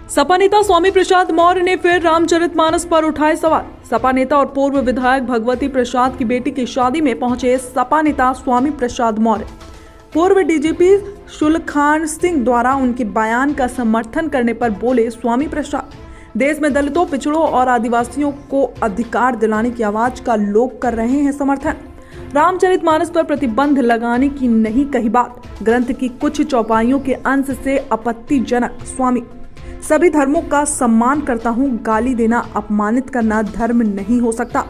सपा नेता स्वामी प्रसाद मौर्य ने फिर रामचरितमानस पर उठाए सवाल। सपा नेता और पूर्व विधायक भगवती प्रसाद की बेटी की शादी में पहुंचे सपा नेता स्वामी प्रसाद मौर्य। पूर्व डीजीपी शुल्खान सिंह द्वारा उनके बयान का समर्थन करने पर बोले स्वामी प्रसाद, देश में दलितों, पिछड़ों और आदिवासियों को अधिकार दिलाने की आवाज का लोग कर रहे हैं समर्थन। रामचरितमानस पर प्रतिबंध लगाने की नहीं कही बात। ग्रंथ की कुछ चौपाइयों के अंश से आपत्तिजनक। स्वामी, सभी धर्मों का सम्मान करता हूँ, गाली देना, अपमानित करना धर्म नहीं हो सकता।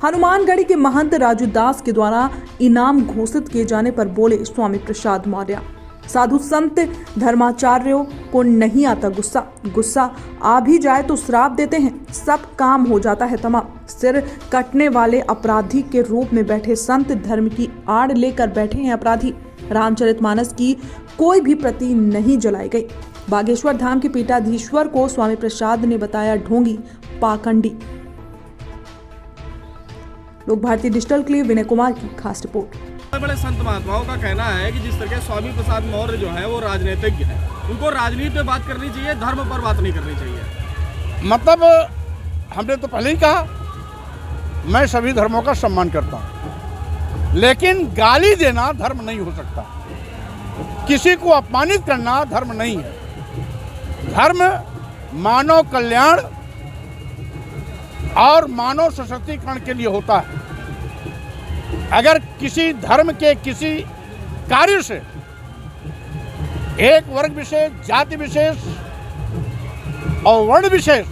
हनुमानगढ़ी के महंत राजू दास के द्वारा इनाम घोषित किए जाने पर बोले स्वामी प्रसाद मौर्य, साधु संत धर्माचार्यों को नहीं आता गुस्सा आ भी जाए तो श्राप देते हैं, सब काम हो जाता है तमाम। सिर कटने वाले अपराधी के रूप में बैठे संत, धर्म की आड़ लेकर बैठे हैं अपराधी। रामचरितमानस की कोई भी प्रति नहीं जलाई गई। बागेश्वर धाम के पीठाधीश्वर को स्वामी प्रसाद ने बताया ढोंगी, पाखंडी। लोक भारती डिजिटल के लिए विनय कुमार की खास रिपोर्ट। बड़े संत महात्माओं का कहना है कि जिस तरह स्वामी प्रसाद मौर्य जो है वो राजनीतिज्ञ है, उनको राजनीति पे बात करनी चाहिए, धर्म पर बात नहीं करनी चाहिए। मतलब हमने तो पहले ही कहा, मैं सभी धर्मों का सम्मान करता हूँ, लेकिन गाली देना धर्म नहीं हो सकता। किसी को अपमानित करना धर्म नहीं है। धर्म मानव कल्याण और मानव सशक्तिकरण के लिए होता है। अगर किसी धर्म के किसी कार्य से एक वर्ग विशेष, जाति विशेष और वर्ण विशेष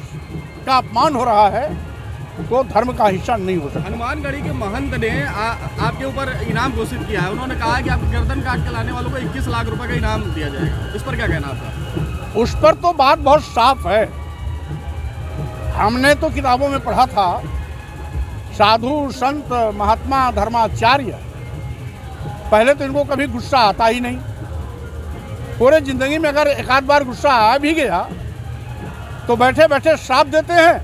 का अपमान हो रहा है तो धर्म का हिस्सा नहीं हो सकता। हनुमानगढ़ी के महंत ने आपके ऊपर इनाम घोषित किया है। उन्होंने कहा है कि आप गर्दन काट के लाने वालों को 21 लाख रुपए का इनाम दिया जाएगा। इस पर क्या कहना आपका? उस पर तो बात बहुत साफ है। हमने तो किताबों में पढ़ा था, साधु संत महात्मा धर्माचार्य, पहले तो इनको कभी गुस्सा आता ही नहीं। पूरे जिंदगी में अगर एक आध बार गुस्सा आ भी गया तो बैठे बैठे श्राप देते हैं,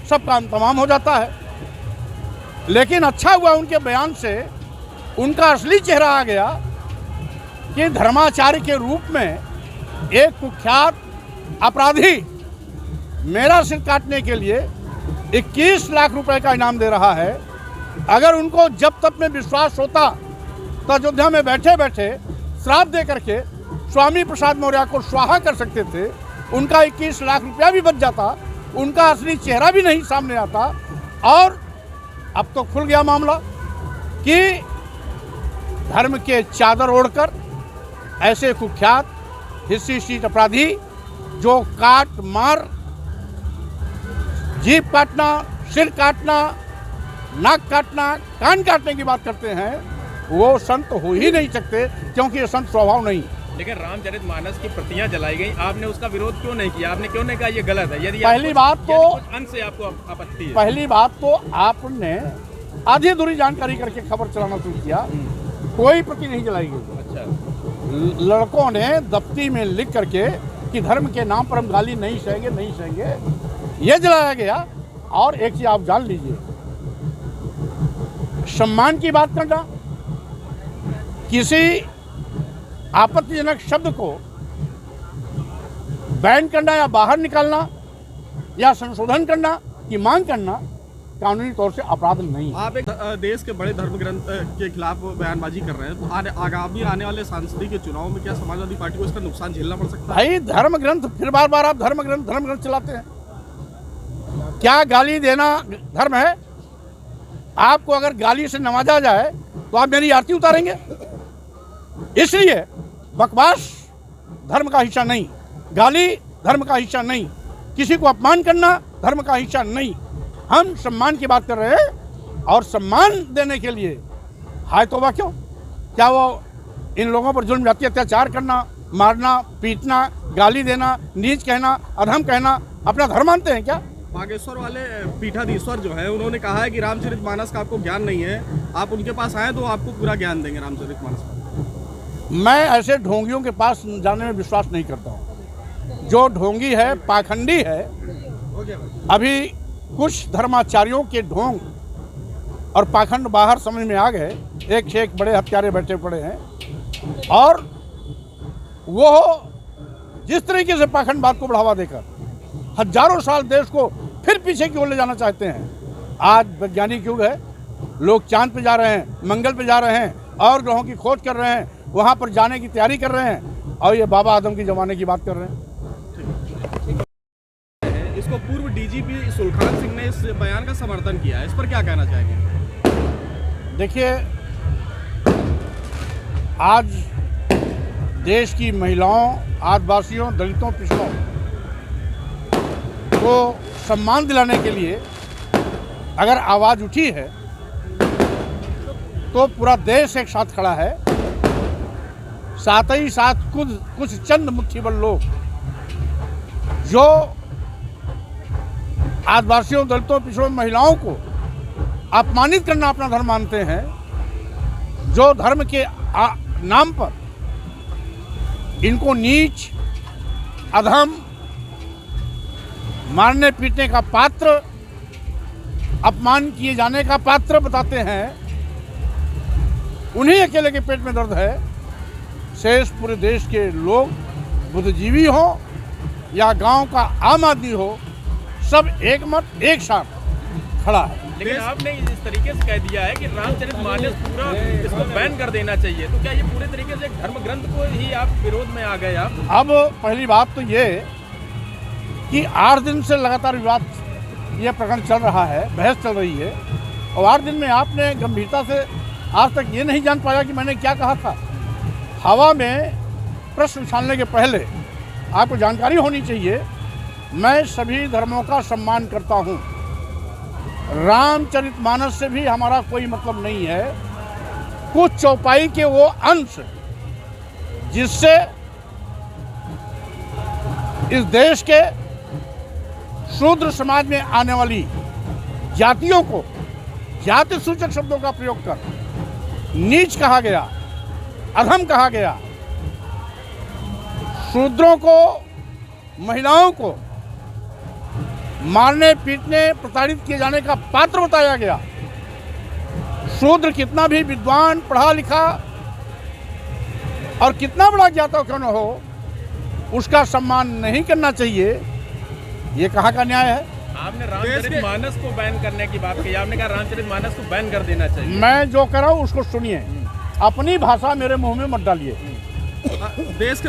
सब काम तमाम हो जाता है। लेकिन अच्छा हुआ उनके बयान से उनका असली चेहरा आ गया कि धर्माचार्य के रूप में एक कुख्यात अपराधी मेरा सिर काटने के लिए 21 लाख रुपए का इनाम दे रहा है। अगर उनको जब तक में विश्वास होता तो अयोध्या में बैठे बैठे श्राप दे करके स्वामी प्रसाद मौर्य को स्वाहा कर सकते थे। उनका 21 लाख रुपया भी बच जाता, उनका असली चेहरा भी नहीं सामने आता। और अब तो खुल गया मामला कि धर्म के चादर ओढ़कर ऐसे कुख्यात हिस्सी अपराधी जो काट मार, जीभ काटना, सिर काटना, नाक काटना, कान काटने की बात करते हैं, वो संत हो ही नहीं सकते, क्योंकि ये संत स्वभाव नहीं। लेकिन रामचरितमानस की प्रतियां जलाई गई, आपने उसका विरोध क्यों नहीं किया? आपने क्यों नहीं कहा ये गलत है? यदि पहली बात तो अंश से आपको आपत्ति है, पहली बात तो आपने आधी अधूरी जानकारी करके खबर चलाना शुरू किया। कोई प्रति नहीं जलाई गई। अच्छा, लड़कों ने दफ्ती में लिख करके कि धर्म के नाम पर हम गाली नहीं सहेंगे, ये जलाया गया। और एक चीज आप जान लीजिए, सम्मान की बात करना, किसी आपत्तिजनक शब्द को बैन करना या बाहर निकालना या संशोधन करना की मांग करना कानूनी तौर से अपराध नहीं। आप एक देश के बड़े धर्म ग्रंथ के खिलाफ बयानबाजी कर रहे हैं, तो आगामी आने वाले सांसदीय के चुनाव में क्या समाजवादी पार्टी को इसका नुकसान झेलना पड़ सकता है? भाई, धर्म ग्रंथ, फिर बार बार आप धर्म ग्रंथ चलाते हैं। क्या गाली देना धर्म है? आपको अगर गाली से नवाजा जाए तो आप मेरी आरती उतारेंगे? इसलिए बकवास धर्म का हिस्सा नहीं, गाली धर्म का हिस्सा नहीं, किसी को अपमान करना धर्म का हिस्सा नहीं। हम सम्मान की बात कर रहे हैं और सम्मान देने के लिए हाय तौबा क्यों? क्या वो इन लोगों पर जुल्म जाति अत्याचार करना, मारना, पीटना, गाली देना, नीच कहना, अधम कहना अपना धर्म मानते हैं क्या? बागेश्वर वाले पीठाधीश्वर जो है उन्होंने कहा है कि रामचरितमानस का आपको ज्ञान नहीं है, आप उनके पास आए तो आपको पूरा ज्ञान देंगे रामचरितमानस का। मैं ऐसे ढोंगियों के पास जाने में विश्वास नहीं करता हूँ। जो ढोंगी है, पाखंडी है। अभी कुछ धर्माचार्यों के ढोंग और पाखंड बाहर समझ में आ गए। एक से एक बड़े हत्यारे बैठे पड़े हैं और वो जिस तरीके से पाखंड बात को बढ़ावा देकर हजारों साल देश को फिर पीछे की ओर ले जाना चाहते हैं। आज वैज्ञानिक युग है, लोग चांद पे जा रहे हैं, मंगल पे जा रहे हैं और ग्रहों की खोज कर रहे हैं, वहाँ पर जाने की तैयारी कर रहे हैं और ये बाबा आदम के ज़माने की बात कर रहे हैं। इसको पूर्व डीजीपी सुलखान सिंह ने इस बयान का समर्थन किया है, इस पर क्या कहना चाहेंगे? देखिए, आज देश की महिलाओं, आदिवासियों, दलितों, पिछड़ों को सम्मान दिलाने के लिए अगर आवाज़ उठी है तो पूरा देश एक साथ खड़ा है। साथ ही साथ कुछ चंद मुट्ठीबल लोग जो आदिवासियों, दलितों, पिछड़ों, महिलाओं को अपमानित करना अपना धर्म मानते हैं, जो धर्म के नाम पर इनको नीच, अधम, मारने पीटने का पात्र, अपमान किए जाने का पात्र बताते हैं, उन्हीं अकेले के पेट में दर्द है। शेष पूरे देश के लोग, बुद्धिजीवी हो या गांव का आम आदमी हो, सब एक मत एक साथ खड़ा है। लेकिन आपने इस तरीके से कह दिया है कि रामचरितमानस पूरा इसको बैन कर देना चाहिए, तो क्या ये पूरे तरीके से एक धर्म ग्रंथ को ही आप विरोध में आ गए आप? अब पहली बात तो ये कि 8 दिन से लगातार विवाद, ये प्रकरण चल रहा है, बहस चल रही है और 8 दिन में आपने गंभीरता से आज तक ये नहीं जान पाया कि मैंने क्या कहा था। हवा में प्रश्न उछालने के पहले आपको जानकारी होनी चाहिए। मैं सभी धर्मों का सम्मान करता हूँ, रामचरितमानस से भी हमारा कोई मतलब नहीं है। कुछ चौपाई के वो अंश जिससे इस देश के शूद्र समाज में आने वाली जातियों को जाति सूचक शब्दों का प्रयोग कर नीच कहा गया, अधम कहा गया, शूद्रों को, महिलाओं को मारने पीटने, प्रताड़ित किए जाने का पात्र बताया गया। शूद्र कितना भी विद्वान, पढ़ा लिखा और कितना बड़ा ज्ञाता क्यों न हो, उसका सम्मान नहीं करना चाहिए। ये कहाँ का न्याय है? आपने रामचरितमानस को बैन करने की बात कही, आपने कहा रामचरितमानस को बैन कर देना चाहिए। मैं जो कर रहा हूँ उसको सुनिए, अपनी भाषा मेरे मुंह में मत डालिए। देश के